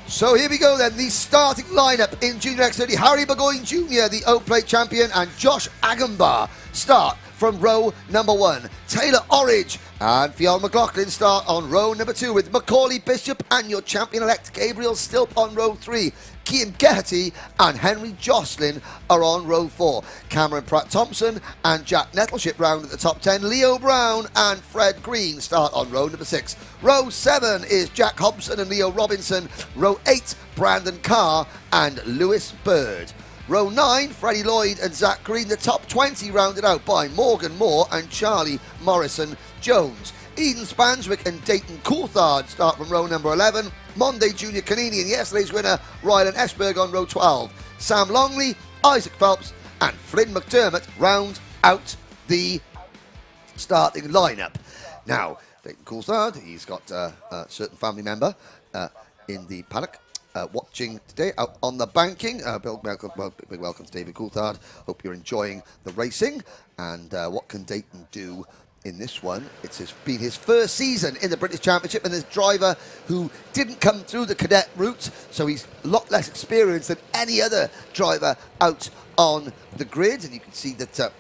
So here we go then, the starting lineup in Junior X30. Harry Burgoyne Jr., the O-Plate champion, and Josh Agambar start from row number 1. Taylor Orridge and Fionn McLaughlin start on row number 2 with Macaulay Bishop and your champion-elect Gabriel Stilp on row 3. Cian Geraghty and Henry Jocelyn are on row 4. Cameron Pratt-Thompson and Jack Nettleship round at the top 10. Leo Brown and Fred Green start on row number 6. Row 7 is Jack Hobson and Leo Robinson. Row 8, Brandon Carr and Lewis Bird. Row 9, Freddie Lloyd and Zach Green. The top 20 rounded out by Morgan Moore and Charlie Morrison-Jones. Eden Spanswick and Dayton Coulthard start from row number 11. Monday Junior Canini and yesterday's winner Rylan Esberg on row 12. Sam Longley, Isaac Phelps and Flynn McDermott round out the starting lineup. Now, Dayton Coulthard, he's got a certain family member in the paddock watching today out on the banking. Big welcome to David Coulthard. Hope you're enjoying the racing. And what can Dayton do in this one? It's been his first season in the British Championship, and this driver who didn't come through the cadet route, so he's a lot less experienced than any other driver out on the grid. And you can see that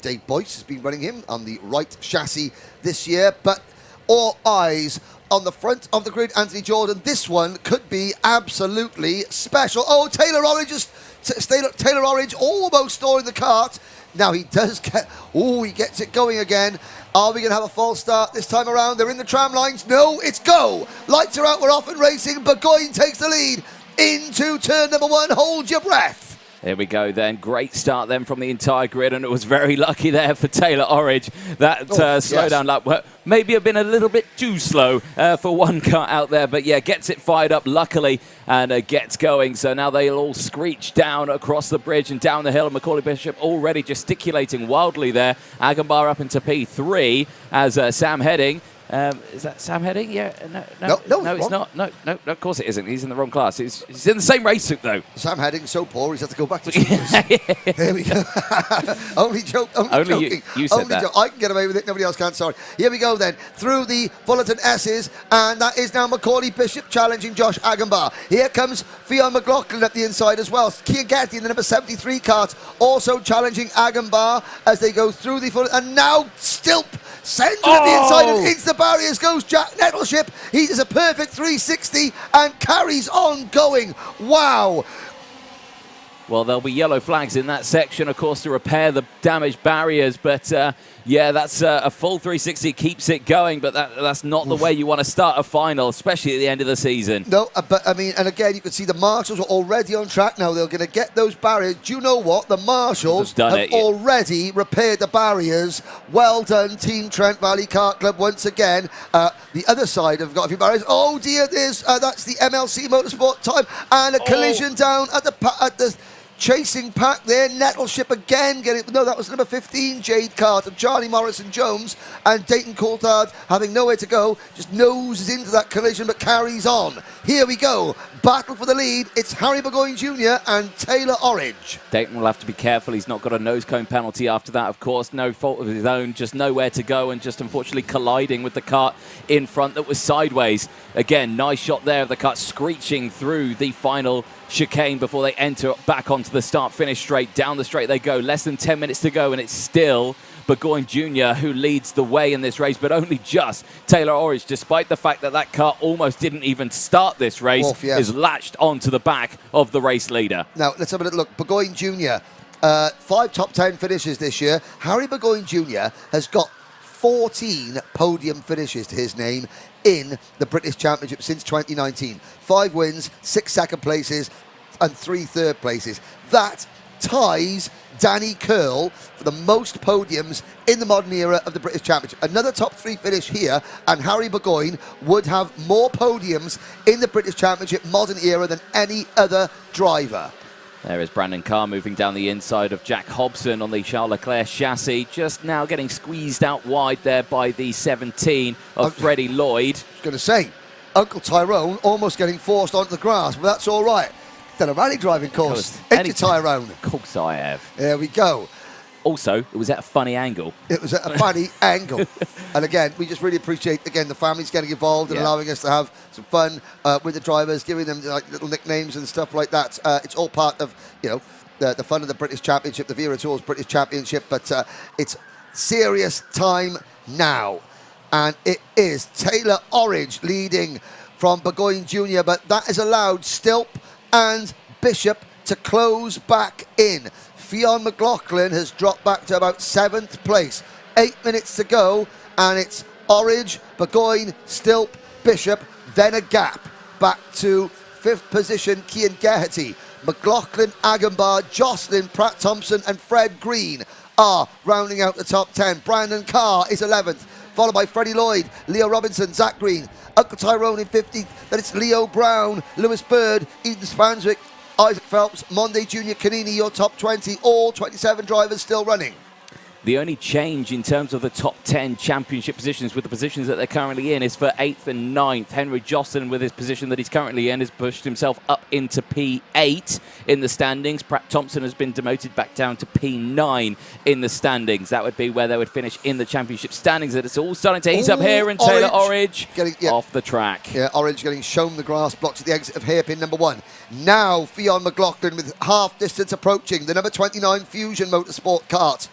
Dave Boyce has been running him on the right chassis this year, but all eyes on the front of the grid, Anthony Jordan. This one could be absolutely special. Oh, Taylor Orridge almost storing the kart. Now he does get, he gets it going again. Are we going to have a false start this time around? They're in the tram lines. No, it's go. Lights are out, we're off and racing. Burgoyne takes the lead into turn number 1. Hold your breath. There we go then. Great start then from the entire grid, and it was very lucky there for Taylor Orridge. That slowdown lap maybe have been a little bit too slow for one car out there, but yeah, gets it fired up luckily and gets going. So now they'll all screech down across the bridge and down the hill. And Macaulay Bishop already gesticulating wildly there. Agambar up into P3 as Sam Heading. Is that Sam Heading? Yeah. No, it's not. No, of course it isn't. He's in the wrong class. He's in the same race suit, though. Sam Heading's so poor, he's had to go back to juniors. There we go. Only joking. You said that. I can get away with it. Nobody else can. Sorry. Here we go then. Through the Fullerton S's, and that is now Macaulay Bishop challenging Josh Agambar. Here comes Fionn McLaughlin at the inside as well. Cian Geraghty in the number 73 kart also challenging Agambar as they go through the Fullerton. And now Stilp sends it at the inside, and into the barriers goes Jack Nettleship. He does a perfect 360 and carries on going. Wow. Well, there'll be yellow flags in that section, of course, to repair the damaged barriers. But, yeah, that's a full 360, keeps it going. But that's not the way you want to start a final, especially at the end of the season. No, but, I mean, and again, you can see the marshals are already on track now. They're going to get those barriers. Do you know what? The marshals have already repaired the barriers. Well done, Team Trent Valley Kart Club, once again. The other side have got a few barriers. Oh, dear, that's the MLC Motorsport time. And a collision down at the chasing pack there. Nettleship again getting, no, that was number 15 Jade Carter, Charlie Morrison-Jones, and Dayton Coulthard having nowhere to go, just noses into that collision but carries on. Here we go, battle for the lead. It's Harry Burgoyne Jr. and Taylor Orridge. Dayton will have to be careful. He's not got a nose cone penalty after that, of course. No fault of his own, just nowhere to go and just unfortunately colliding with the kart in front that was sideways. Again, nice shot there of the kart screeching through the final chicane before they enter back onto the start-finish straight. Down the straight they go. Less than 10 minutes to go, and it's still Burgoyne Jr. who leads the way in this race, but only just. Taylor Orridge, despite the fact that that car almost didn't even start this race, is latched onto the back of the race leader. Now, let's have a little look. Burgoyne Jr., 5 top 10 finishes this year. Harry Burgoyne Jr. has got 14 podium finishes to his name in the British Championship since 2019. 5 wins, 6 second places, and 3 third places. That ties Danny Curl for the most podiums in the modern era of the British Championship. Another top 3 finish here, and Harry Burgoyne would have more podiums in the British Championship modern era than any other driver. There is Brandon Carr moving down the inside of Jack Hobson on the Charles Leclerc chassis. Just now getting squeezed out wide there by the 17 of Freddie Lloyd. I was going to say, Uncle Tyrone almost getting forced onto the grass, but that's all right. Done a rally driving course. Ain't you, Tyrone? Of course I have. There we go. Also, it was at a funny angle. It was at a funny angle. And again, we just really appreciate, again, the families getting involved and allowing us to have some fun with the drivers, giving them like little nicknames and stuff like that. It's all part of, you know, the fun of the British Championship, the Wera Tours British Championship, but it's serious time now. And it is Taylor Orridge leading from Burgoyne Jr., but that has allowed Stilp and Bishop to close back in. Fionn McLaughlin has dropped back to about 7th place. 8 minutes to go, and it's Orridge, Burgoyne, Stilp, Bishop, then a gap back to 5th position, Cian Geraghty. McLaughlin, Aghambar, Jocelyn, Pratt Thompson and Fred Green are rounding out the top 10. Brandon Carr is 11th, followed by Freddie Lloyd, Leo Robinson, Zach Green, Uncle Tyrone in 15th. Then it's Leo Brown, Lewis Bird, Eden Spanswick, Isaac Phelps, Monday Junior Canini, your top 20. All 27 drivers still running. The only change in terms of the top 10 championship positions with the positions that they're currently in is for 8th and 9th. Henry Jocelyn, with his position that he's currently in, has pushed himself up into P8 in the standings. Pratt Thompson has been demoted back down to P9 in the standings. That would be where they would finish in the championship standings. And it's all starting to heat up here, and Taylor Orridge off the track. Yeah, Orridge getting shown the grass blocks at the exit of hairpin number 1. Now Fionn McLaughlin with half distance approaching. The number 29 Fusion Motorsport Kart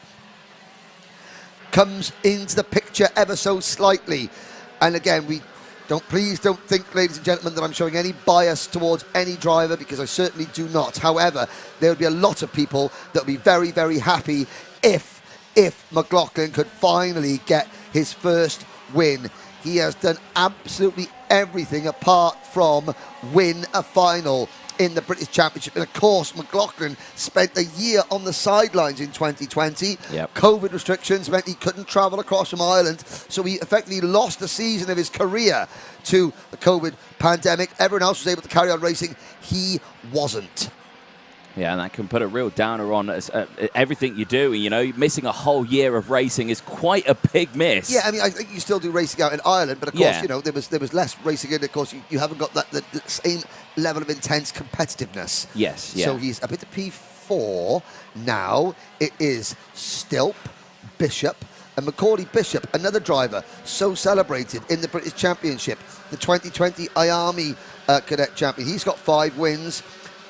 comes into the picture ever so slightly. And again, please don't think, ladies and gentlemen, that I'm showing any bias towards any driver, because I certainly do not. However, there would be a lot of people that would be very, very happy if McLaughlin could finally get his first win. He has done absolutely everything apart from win a final in the British Championship. And of course, McLaughlin spent a year on the sidelines in 2020. Yep. COVID restrictions meant he couldn't travel across from Ireland, so he effectively lost a season of his career to the COVID pandemic. Everyone else was able to carry on racing. He wasn't. Yeah, and that can put a real downer on everything you do. You know, missing a whole year of racing is quite a big miss. Yeah, I mean, I think you still do racing out in Ireland, but of course, you know, there was less racing in. Of course, you haven't got the same level of intense competitiveness. Yes, yeah. So he's up into P4 now. It is Stilp, Bishop, and Macaulay Bishop, another driver so celebrated in the British Championship, the 2020 IARMY Cadet Champion. He's got 5 wins,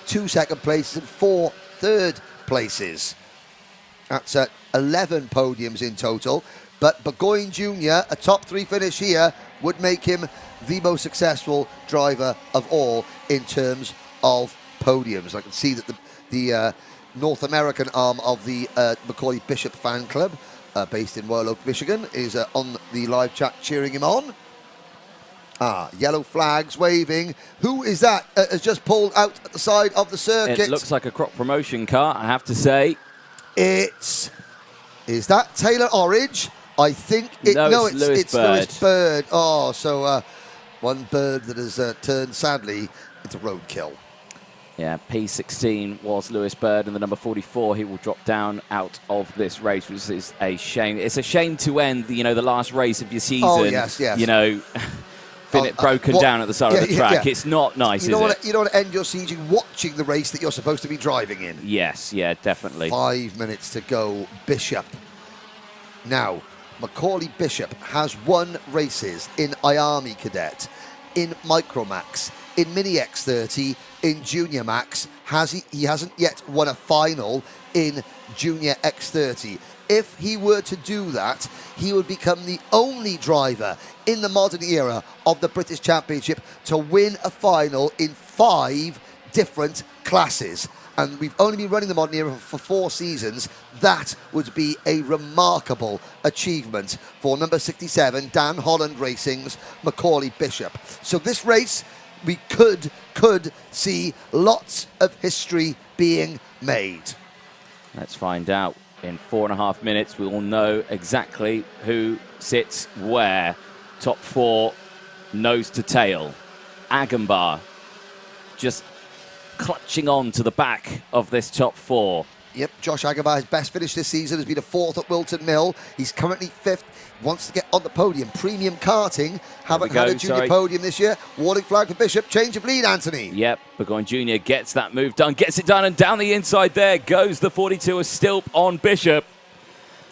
2 second places and 4 third places. That's 11 podiums in total. But Burgoyne Jr., a top 3 finish here, would make him the most successful driver of all in terms of podiums. I can see that the North American arm of the Macaulay Bishop fan club, based in Royal Oak, Michigan, is on the live chat cheering him on. Yellow flags waving. Who is that has just pulled out at the side of the circuit? It looks like a crop promotion car, I have to say. Is that Taylor Orridge? I think it's Lewis Bird. Oh, so one bird that has turned, sadly, into roadkill. Yeah, P16 was Lewis Bird, and the number 44, he will drop down out of this race, which is a shame. It's a shame to end, the last race of your season. Oh, yes. Broken down at the side of the track. Yeah. It's not nice, you don't want to end your season watching the race that you're supposed to be driving in. Yes, yeah, definitely. 5 minutes to go. Bishop. Now, Macaulay Bishop has won races in IARMY Cadet, in Micromax, in Mini X30, in Junior Max. He hasn't yet won a final in Junior X30. If he were to do that, he would become the only driver in the modern era of the British Championship to win a final in 5 different classes. And we've only been running the modern era for 4 seasons. That would be a remarkable achievement for number 67, Dan Holland Racing's Macaulay Bishop. So this race, we could see lots of history being made. Let's find out. In 4.5 minutes, we will know exactly who sits where. Top 4, nose to tail. Aghambar just clutching on to the back of this top 4. Yep, Josh Aghambar, his best finish this season has been a 4th at Wilton Mill. He's currently 5th. Wants to get on the podium. Premium Karting haven't had a junior podium this year. Warning flag for Bishop. Change of lead, Anthony. Yep, Burgoyne Jr. gets that move done, gets it done, and down the inside there goes the 42 of Stilp on Bishop.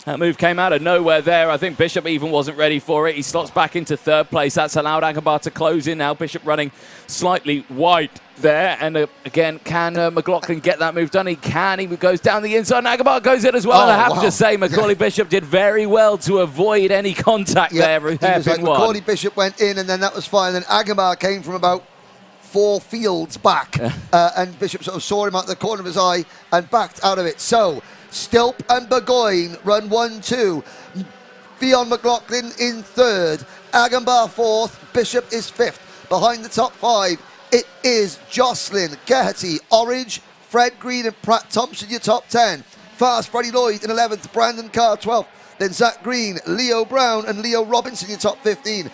That move came out of nowhere there. I think Bishop even wasn't ready for it. He slots back into third place. That's allowed Aghambar to close in now. Bishop running slightly wide there. And again, can McLaughlin get that move done? He can. He goes down the inside, and Aghambar goes in as well. And I have to say, Macaulay Bishop did very well to avoid any contact there. Macaulay Bishop went in, and then that was fine. And Aghambar came from about 4 fields back, and Bishop sort of saw him out the corner of his eye and backed out of it. So Stilp and Burgoyne run 1-2. Fionn McLaughlin in third. Aghambar fourth. Bishop is fifth. Behind the top 5, it is Jocelyn, Geraghty, Orridge, Fred Green and Pratt Thompson, your top 10. Fast Freddie Lloyd in 11th. Brandon Carr 12th. Then Zach Green, Leo Brown and Leo Robinson, your top 15.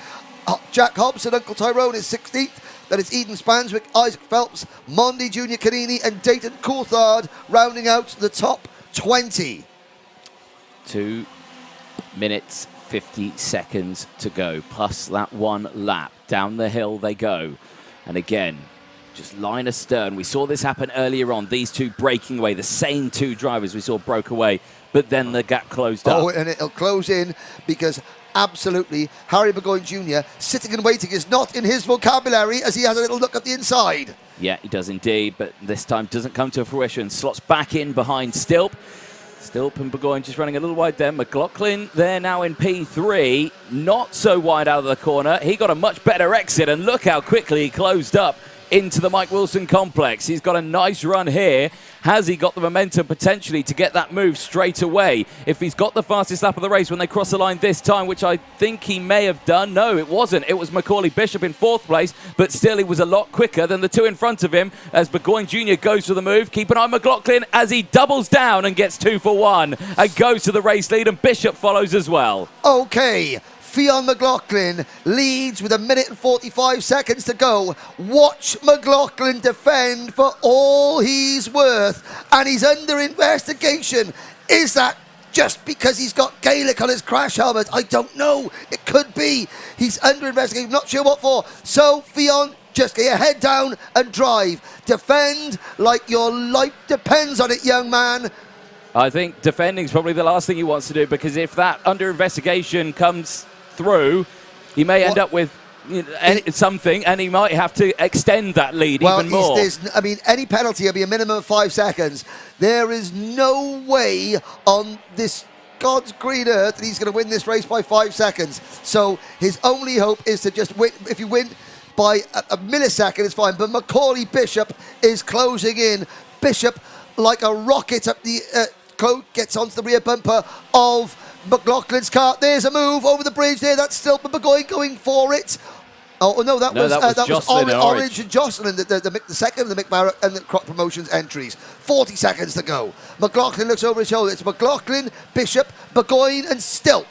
Jack Hobson, Uncle Tyrone is 16th. That is Eden Spanswick, Isaac Phelps, Mondi Junior Canini and Dayton Coulthard rounding out the top 20. 2 minutes 50 seconds to go, plus that 1 lap. Down the hill they go. And again, just line astern. We saw this happen earlier on. These two breaking away, the same 2 drivers we saw broke away, but then the gap closed up. Oh, and it'll close in because absolutely Harry Burgoyne Jr. sitting and waiting is not in his vocabulary as he has a little look at the inside. Yeah, he does indeed, but this time doesn't come to fruition. Slots back in behind Stilp. Stilp and Burgoyne just running a little wide there. McLaughlin there now in P3. Not so wide out of the corner. He got a much better exit, and look how quickly he closed up into the Mike Wilson complex. He's got a nice run here. Has he got the momentum potentially to get that move straight away? If he's got the fastest lap of the race when they cross the line this time, which I think he may have done. No, it wasn't. It was Macaulay Bishop in 4th place, but still he was a lot quicker than the 2 in front of him as Burgoyne Jr. goes for the move. Keep an eye on McLaughlin as he doubles down and gets 2 for 1 and goes to the race lead, and Bishop follows as well. Okay. Fionn McLaughlin leads with 1 minute and 45 seconds to go. Watch McLaughlin defend for all he's worth, and he's under investigation. Is that just because he's got Gaelic on his crash helmet? I don't know. It could be. He's under investigation. Not sure what for. So, Fionn, just get your head down and drive. Defend like your life depends on it, young man. I think defending is probably the last thing he wants to do, because if that under investigation comes through, he may end up with something, and he might have to extend that lead even more. I mean, any penalty will be a minimum of 5 seconds. There is no way on this God's green earth that he's going to win this race by 5 seconds. So his only hope is to just win. If you win by a millisecond, it's fine. But Macaulay Bishop is closing in. Bishop, like a rocket up the gets onto the rear bumper of McLaughlin's car. There's a move over the bridge there. That's still Burgoyne going for it. Oh no, that was Orange and Jocelyn, the second of the Mick Barrett and the Crop Promotions entries. 40 seconds to go. McLaughlin looks over his shoulder. It's McLaughlin, Bishop, Burgoyne and Stilp.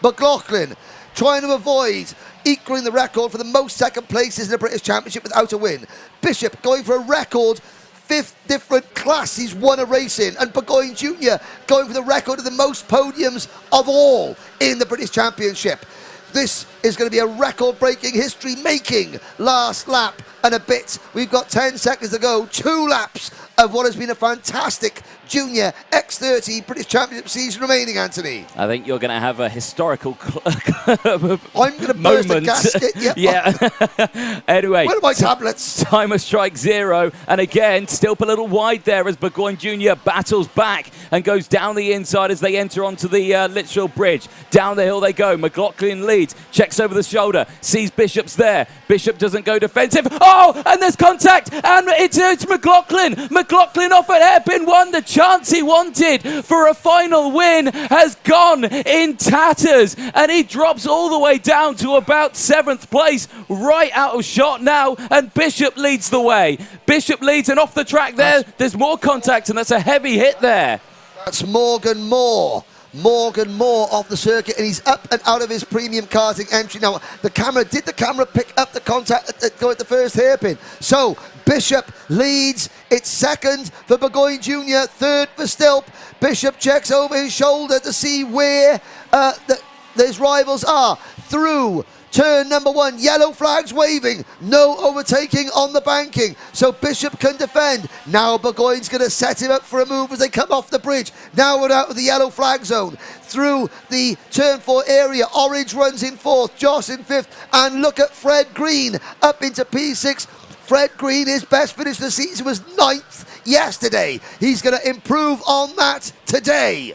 McLaughlin trying to avoid equaling the record for the most second places in the British Championship without a win. Bishop going for a record 5th different class he's won a race in, and Burgoyne Jr. going for the record of the most podiums of all in the British Championship. This is going to be a record-breaking, history-making last lap and a bit. We've got 10 seconds to go. 2 laps of what has been a fantastic junior X30 British Championship season remaining, Anthony. I think you're going to have a historical I'm going to burst the gasket. Yeah. Anyway. Where are my tablets? Timer strike 0. And again, still a little wide there as Burgoyne Jr. battles back and goes down the inside as they enter onto the Litchfield Bridge. Down the hill they go. McLaughlin leads. Checks over the shoulder. Sees Bishop's there. Bishop doesn't go defensive. Oh, and there's contact. And it's McLaughlin. McLaughlin off at hairpin 1. The chance he wanted for a final win has gone in tatters, and he drops all the way down to about 7th place, right out of shot now, and Bishop leads the way. Bishop leads, and off the track there's more contact, and that's a heavy hit there. That's Morgan Moore. Morgan Moore off the circuit, and he's up and out of his premium karting entry. Now, did the camera pick up the contact go at the first hairpin? So, Bishop leads. It's 2nd for Burgoyne Jr., 3rd for Stilp. Bishop checks over his shoulder to see where his rivals are. through turn number 1. Yellow flags waving. No overtaking on the banking. So Bishop can defend. Now Burgoyne's going to set him up for a move as they come off the bridge. Now we're out of the yellow flag zone. Through the turn 4 area. Orange runs in 4th. Josh in 5th. And look at Fred Green up into P6. Fred Green, his best finish of the season was 9th yesterday. He's going to improve on that today.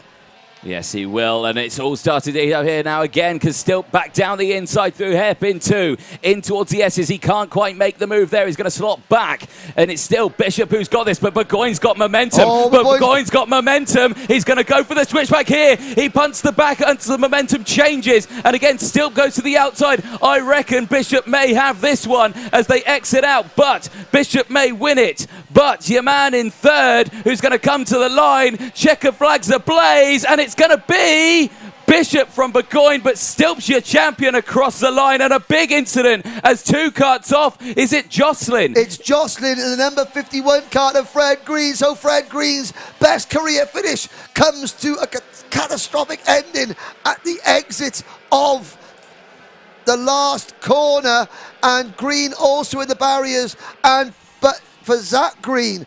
Yes, he will, and it's all started here now again, because still back down the inside through hairpin 2, in towards the S's. He can't quite make the move there. He's going to slot back, and it's still Bishop who's got this, but Burgoyne's got momentum. Burgoyne's got momentum. He's going to go for the switchback here. He punts the back until the momentum changes, and again, still goes to the outside. I reckon Bishop may have this one as they exit out, but Bishop may win it. But your man in 3rd, who's going to come to the line, checker flags ablaze, and it's going to be Bishop from Burgoyne, but Stilp's your champion across the line, and a big incident as 2 carts off. Is it Jocelyn? It's Jocelyn in the number 51 cart of Fred Green. So Fred Green's best career finish comes to a catastrophic ending at the exit of the last corner, and Green also in the barriers. But for Zach Green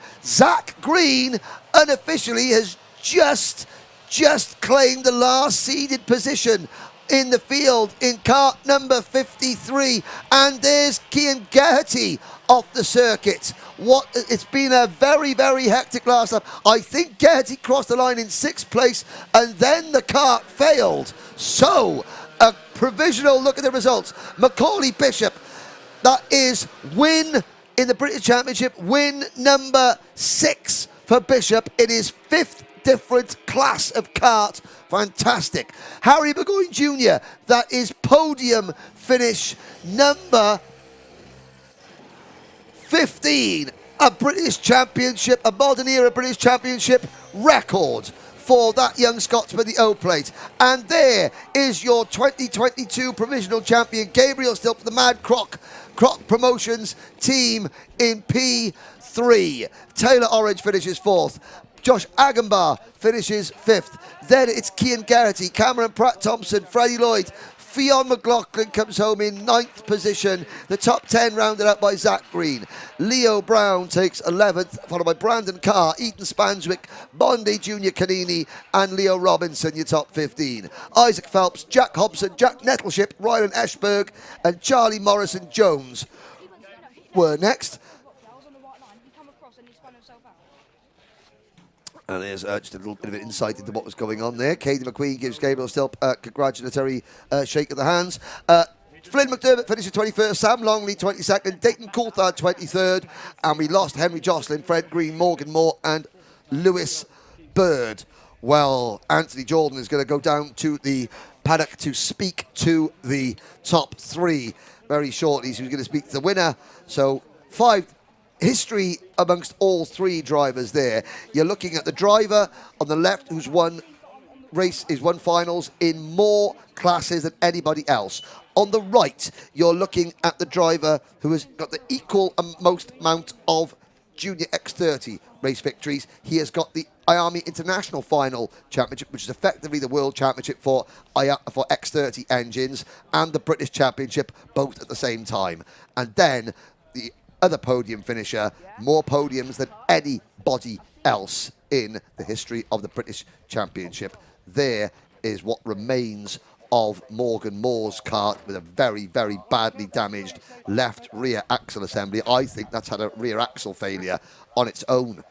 unofficially has just claimed the last seeded position in the field in cart number 53. And there's Cian Geraghty off the circuit. It's been a very, very hectic last lap. I think Geraghty crossed the line in 6th place, and then the cart failed. So a provisional look at the results. Macaulay Bishop, that is win in the British Championship, win number 6 for Bishop. It is 5th different class of kart. Fantastic. Harry Burgoyne Jr., that is podium finish number 15. A British Championship, a modern era British Championship record for that young Scotsman, the O-Plate. And there is your 2022 provisional champion, Gabriel Stilp, the Mad Croc Promotions team in P3. Taylor Orange finishes 4th. Josh Agambar finishes 5th. Then it's Cian Geraghty, Cameron Pratt-Thompson, Freddie Lloyd. Fionn McLaughlin comes home in 9th position. The top 10 rounded out by Zach Green. Leo Brown takes 11th, followed by Brandon Carr, Ethan Spanswick, Bondi Junior Canini, and Leo Robinson, your top 15. Isaac Phelps, Jack Hobson, Jack Nettleship, Ryan Eschberg, and Charlie Morrison Jones were next. And there's just a little bit of an insight into what was going on there. Katie McQueen gives Gabriel Stilp a congratulatory shake of the hands. Flynn McDermott finishes 21st, Sam Longley 22nd, Dayton Coulthard 23rd, and we lost Henry Jocelyn, Fred Green, Morgan Moore, and Lewis Bird. Well, Anthony Jordan is going to go down to the paddock to speak to the top 3 very shortly. So he's going to speak to the winner. So 5 history amongst all 3 drivers there. You're looking at the driver on the left who's won finals in more classes than anybody else. On the right, you're looking at the driver who has got the equal most amount of Junior X30 race victories. He has got the IAMI International Final Championship, which is effectively the World Championship for X30 engines, and the British Championship, both at the same time. And then the other podium finisher, more podiums than anybody else in the history of the British Championship. There is what remains of Morgan Moore's kart with a very, very badly damaged left rear axle assembly. I think that's had a rear axle failure on its own.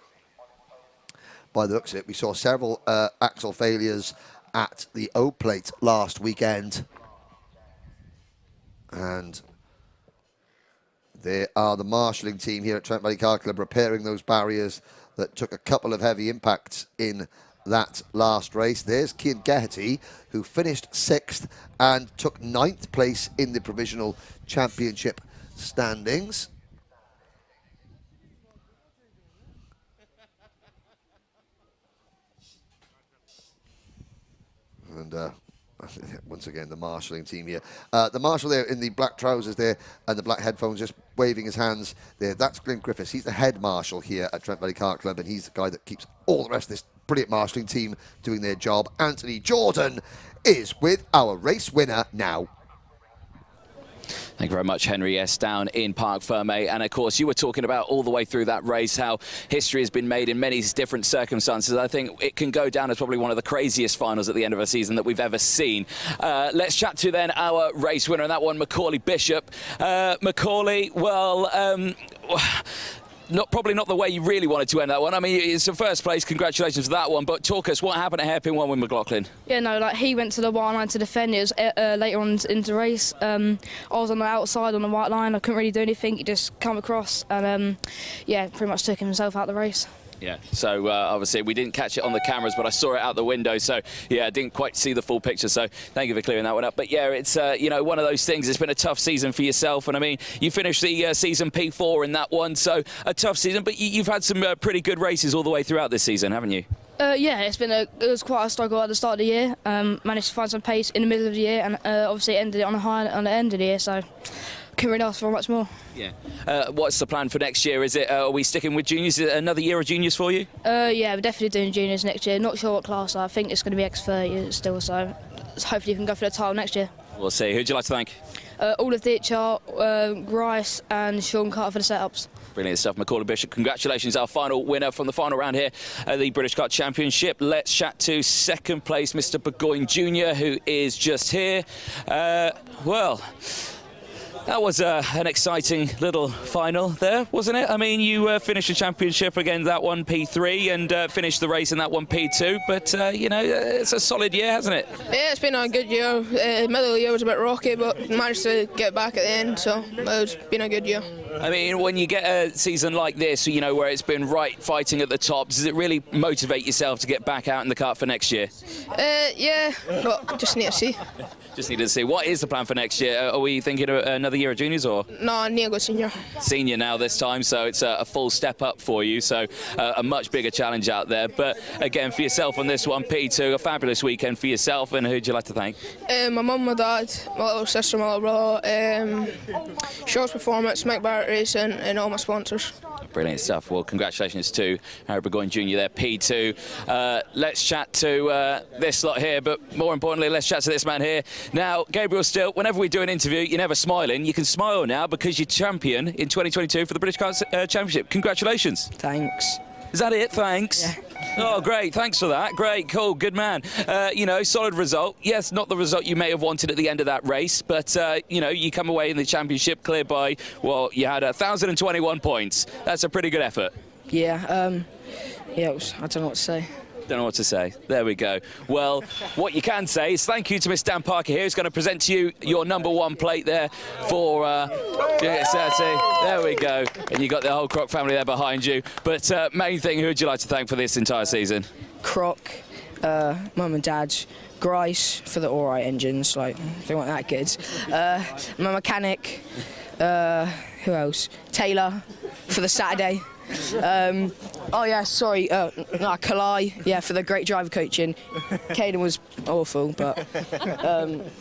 By the looks of it, we saw several axle failures at the O-Plate last weekend. And there are the marshalling team here at Trent Valley Kart Club repairing those barriers that took a couple of heavy impacts in that last race. There's Cian Geraghty, who finished 6th and took 9th place in the provisional championship standings. And once again, the marshalling team here. The marshal there in the black trousers there and the black headphones just waving his hands there. That's Glenn Griffiths. He's the head marshal here at Trent Valley Kart Club, and he's the guy that keeps all the rest of this brilliant marshalling team doing their job. Anthony Jordan is with our race winner now. Thank you very much, Henry. Yes, down in Parc Fermé. And of course, you were talking about all the way through that race how history has been made in many different circumstances. I think it can go down as probably one of the craziest finals at the end of a season that we've ever seen. Let's chat to then our race winner, and that one, Macaulay Bishop. Macaulay, well, probably not the way you really wanted to end that one. I mean, it's the first place. Congratulations for that one. But talk us, what happened at hairpin one with McLaughlin? Yeah, no, like he went to the white line to defend. It was later on into the race. I was on the outside on the white line. I couldn't really do anything. He just come across and yeah, pretty much took himself out of the race. Yeah, so obviously we didn't catch it on the cameras, but I saw it out the window, so yeah, I didn't quite see the full picture, so thank you for clearing that one up. But yeah, it's you know, one of those things. It's been a tough season for yourself, and I mean, you finished the season P4 in that one, so a tough season, but you've had some pretty good races all the way throughout this season, haven't you? Yeah, it was quite a struggle at the start of the year. Managed to find some pace in the middle of the year, and obviously ended it on a high on the end of the year, so couldn't really ask for much more. Yeah. What's the plan for next year? Is it are we sticking with juniors? Is it another year of juniors for you? Yeah, we're definitely doing juniors next year. Not sure what class. I think it's going to be X30 still, so hopefully you can go for the title next year. We'll see. Who'd you like to thank? All of Ditchart, Grice and Sean Carter for the setups. Brilliant stuff. Macaulay Bishop, congratulations, our final winner from the final round here at the British Kart Championship. Let's chat to second place, Mr. Burgoyne Jr., who is just here. Well, that was an exciting little final there, wasn't it? I mean, you finished the championship again, that one P3, and finished the race in that one P2. But, you know, it's a solid year, hasn't it? Yeah, it's been a good year. Middle of the year was a bit rocky, but managed to get back at the end, so it's been a good year. I mean, when you get a season like this, you know, where it's been right fighting at the top, does it really motivate yourself to get back out in the kart for next year? Yeah, but just need to see. Just need to see. What is the plan for next year? Are we thinking of another year of juniors, or? No, I need to go senior. Senior now this time, so it's a full step up for you, so a much bigger challenge out there. But again, for yourself on this one, P2, a fabulous weekend for yourself, and who'd you like to thank? My mum, my dad, my little sister, my little brother, Shorts Performance, Mike Barrett Racing, and all my sponsors. Brilliant stuff. Well, congratulations to Harry Burgoyne Jr. there, P2. Let's chat to this lot here, but more importantly, let's chat to this man here. Now, Gabriel Still, whenever we do an interview, you're never smiling. You can smile now because you're champion in 2022 for the British Kart Championship. Congratulations. Thanks. Is that it? Thanks. Yeah. Oh, great. Thanks for that. Great. Cool. Good man. You know, solid result. Yes, not the result you may have wanted at the end of that race, but, you know, you come away in the championship clear by, well, you had 1,021 points. That's a pretty good effort. Yeah, yeah, I don't know what to say. Don't know what to say. There we go. Well, what you can say is thank you to Miss Dan Parker here, who's going to present to you your #1 plate there for X30. There we go. And you got the whole Croc family there behind you. But main thing, who would you like to thank for this entire season? Croc, Mum and Dad, Grice for the alright engines, like they weren't that good. My mechanic, who else? Taylor for the Saturday. Oh yeah, sorry, Kalai, yeah, for the great driver coaching. Caden was awful, but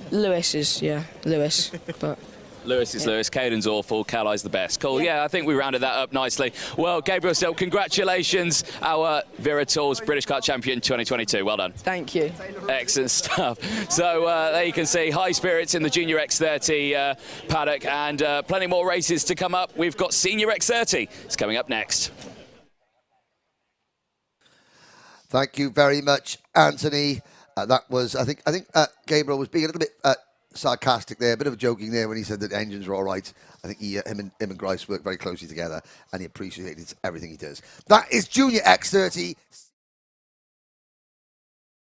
Lewis is, yeah, Lewis, but... Lewis is Lewis, Caden's awful, Kalai's the best. Cool, yeah, I think we rounded that up nicely. Well, Gabriel Still, congratulations, our Wera Tools British Kart Champion 2022. Well done. Thank you. Excellent stuff. So there you can see high spirits in the Junior X30 paddock, and plenty more races to come up. We've got Senior X30. It's coming up next. Thank you very much, Anthony. That was, I think Gabriel was being a little bit sarcastic there, a bit of joking there when he said that engines were all right. I think him and Grice work very closely together, and he appreciated everything he does. That is Junior X30.